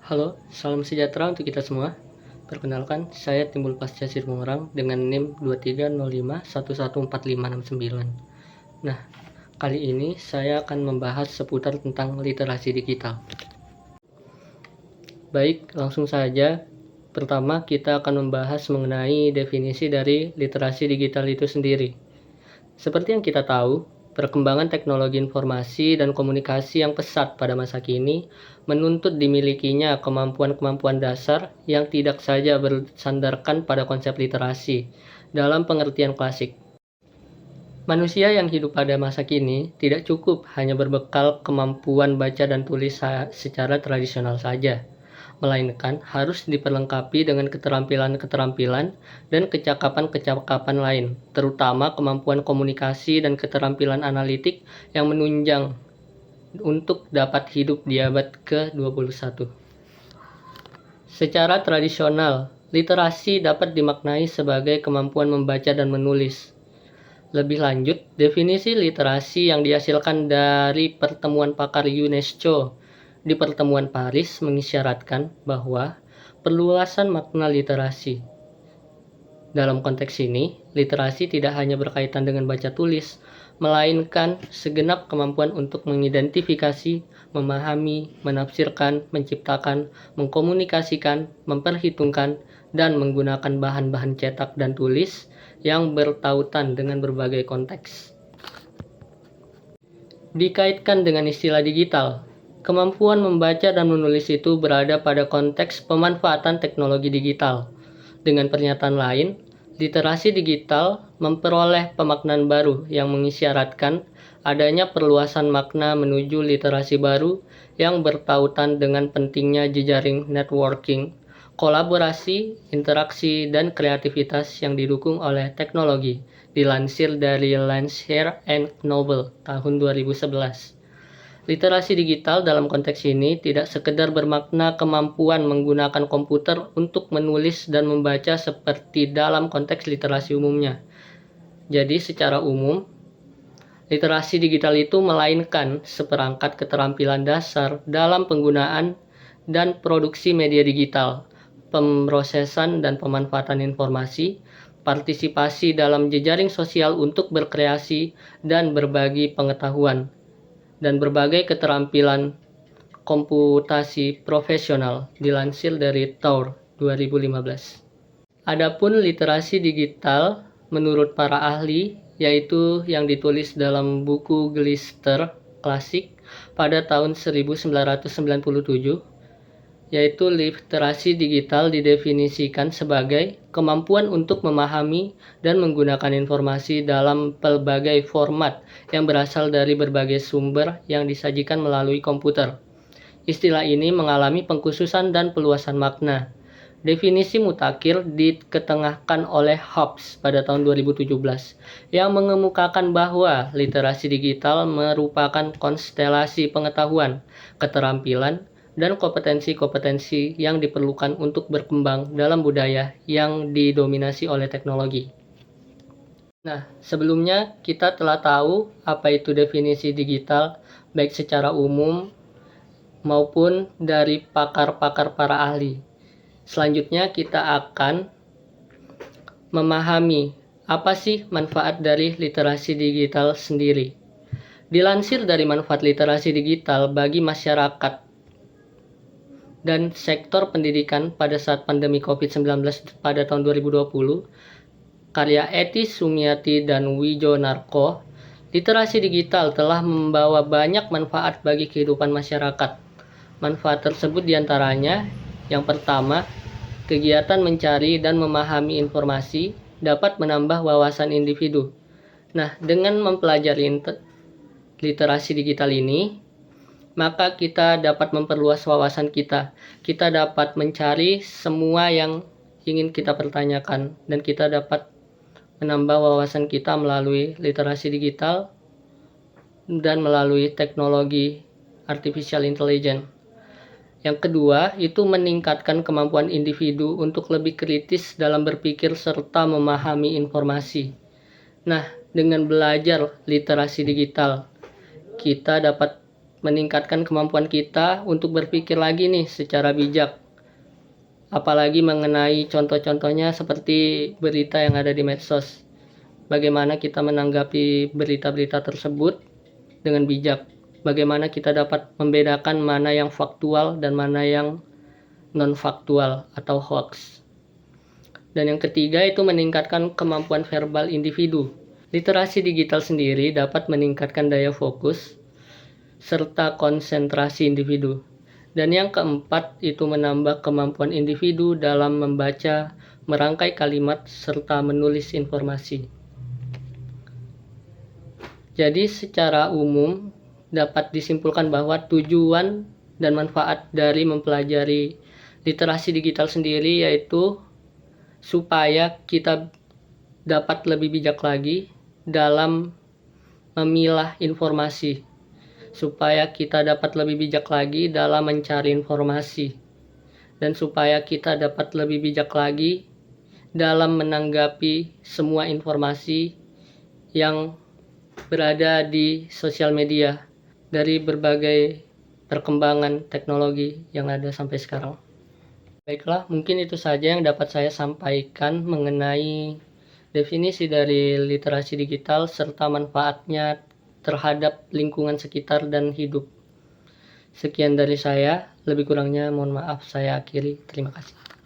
Halo, salam sejahtera untuk kita semua. Perkenalkan, saya Timbul Pasca Sirmorang dengan NIM 2305114569. Nah, kali ini saya akan membahas seputar tentang literasi digital. Baik, langsung saja. Pertama, kita akan membahas mengenai definisi dari literasi digital itu sendiri. Seperti yang kita tahu, perkembangan teknologi informasi dan komunikasi yang pesat pada masa kini menuntut dimilikinya kemampuan-kemampuan dasar yang tidak saja bersandarkan pada konsep literasi dalam pengertian klasik. Manusia yang hidup pada masa kini tidak cukup hanya berbekal kemampuan baca dan tulis secara tradisional saja, melainkan harus diperlengkapi dengan keterampilan-keterampilan dan kecakapan-kecakapan lain, terutama kemampuan komunikasi dan keterampilan analitik yang menunjang untuk dapat hidup di abad ke-21. Secara tradisional, literasi dapat dimaknai sebagai kemampuan membaca dan menulis. Lebih lanjut, definisi literasi yang dihasilkan dari pertemuan pakar UNESCO di pertemuan Paris mengisyaratkan bahwa perluasan makna literasi. Dalam konteks ini, literasi tidak hanya berkaitan dengan baca tulis, melainkan segenap kemampuan untuk mengidentifikasi, memahami, menafsirkan, menciptakan, mengkomunikasikan, memperhitungkan, dan menggunakan bahan-bahan cetak dan tulis yang bertautan dengan berbagai konteks. Dikaitkan dengan istilah digital, kemampuan membaca dan menulis itu berada pada konteks pemanfaatan teknologi digital. Dengan pernyataan lain, literasi digital memperoleh pemaknaan baru yang mengisyaratkan adanya perluasan makna menuju literasi baru yang bertautan dengan pentingnya jejaring networking, kolaborasi, interaksi, dan kreativitas yang didukung oleh teknologi, dilansir dari Lansher and Knoble tahun 2011. Literasi digital dalam konteks ini tidak sekedar bermakna kemampuan menggunakan komputer untuk menulis dan membaca seperti dalam konteks literasi umumnya. Jadi secara umum, literasi digital itu melainkan seperangkat keterampilan dasar dalam penggunaan dan produksi media digital, pemrosesan dan pemanfaatan informasi, partisipasi dalam jejaring sosial untuk berkreasi dan berbagi pengetahuan, dan berbagai keterampilan komputasi profesional, dilansir dari Tour 2015. Adapun literasi digital menurut para ahli yaitu yang ditulis dalam buku Glister klasik pada tahun 1997, yaitu literasi digital didefinisikan sebagai kemampuan untuk memahami dan menggunakan informasi dalam pelbagai format yang berasal dari berbagai sumber yang disajikan melalui komputer. Istilah ini mengalami pengkhususan dan peluasan makna. Definisi mutakhir diketengahkan oleh Hobbes pada tahun 2017 yang mengemukakan bahwa literasi digital merupakan konstelasi pengetahuan, keterampilan, dan kompetensi-kompetensi yang diperlukan untuk berkembang dalam budaya yang didominasi oleh teknologi. Nah, sebelumnya kita telah tahu apa itu definisi digital, baik secara umum maupun dari pakar-pakar para ahli. Selanjutnya kita akan memahami apa sih manfaat dari literasi digital sendiri. Dilansir dari manfaat literasi digital bagi masyarakat dan sektor pendidikan pada saat pandemi COVID-19 pada tahun 2020, karya Eti Sumiati dan Wijo Narko, literasi digital telah membawa banyak manfaat bagi kehidupan masyarakat. Manfaat tersebut diantaranya, yang pertama, kegiatan mencari dan memahami informasi dapat menambah wawasan individu. Nah, dengan mempelajari literasi digital ini, maka kita dapat memperluas wawasan kita. Kita dapat mencari semua yang ingin kita pertanyakan, dan kita dapat menambah wawasan kita melalui literasi digital dan melalui teknologi artificial intelligence. Yang kedua, itu meningkatkan kemampuan individu untuk lebih kritis dalam berpikir serta memahami informasi. Nah, dengan belajar literasi digital, kita dapat meningkatkan kemampuan kita untuk berpikir lagi nih secara bijak. Apalagi mengenai contoh-contohnya seperti berita yang ada di medsos. Bagaimana kita menanggapi berita-berita tersebut dengan bijak. Bagaimana kita dapat membedakan mana yang faktual dan mana yang non-faktual atau hoax. Dan yang ketiga itu meningkatkan kemampuan verbal individu. Literasi digital sendiri dapat meningkatkan daya fokus serta konsentrasi individu. Dan yang keempat itu menambah kemampuan individu dalam membaca, merangkai kalimat, serta menulis informasi. Jadi secara umum dapat disimpulkan bahwa tujuan dan manfaat dari mempelajari literasi digital sendiri yaitu supaya kita dapat lebih bijak lagi dalam memilah informasi, supaya kita dapat lebih bijak lagi dalam mencari informasi, dan supaya kita dapat lebih bijak lagi dalam menanggapi semua informasi yang berada di sosial media dari berbagai perkembangan teknologi yang ada sampai sekarang. Baiklah, mungkin itu saja yang dapat saya sampaikan mengenai definisi dari literasi digital serta manfaatnya terhadap lingkungan sekitar dan hidup. Sekian dari saya, lebih kurangnya mohon maaf saya akhiri. Terima kasih.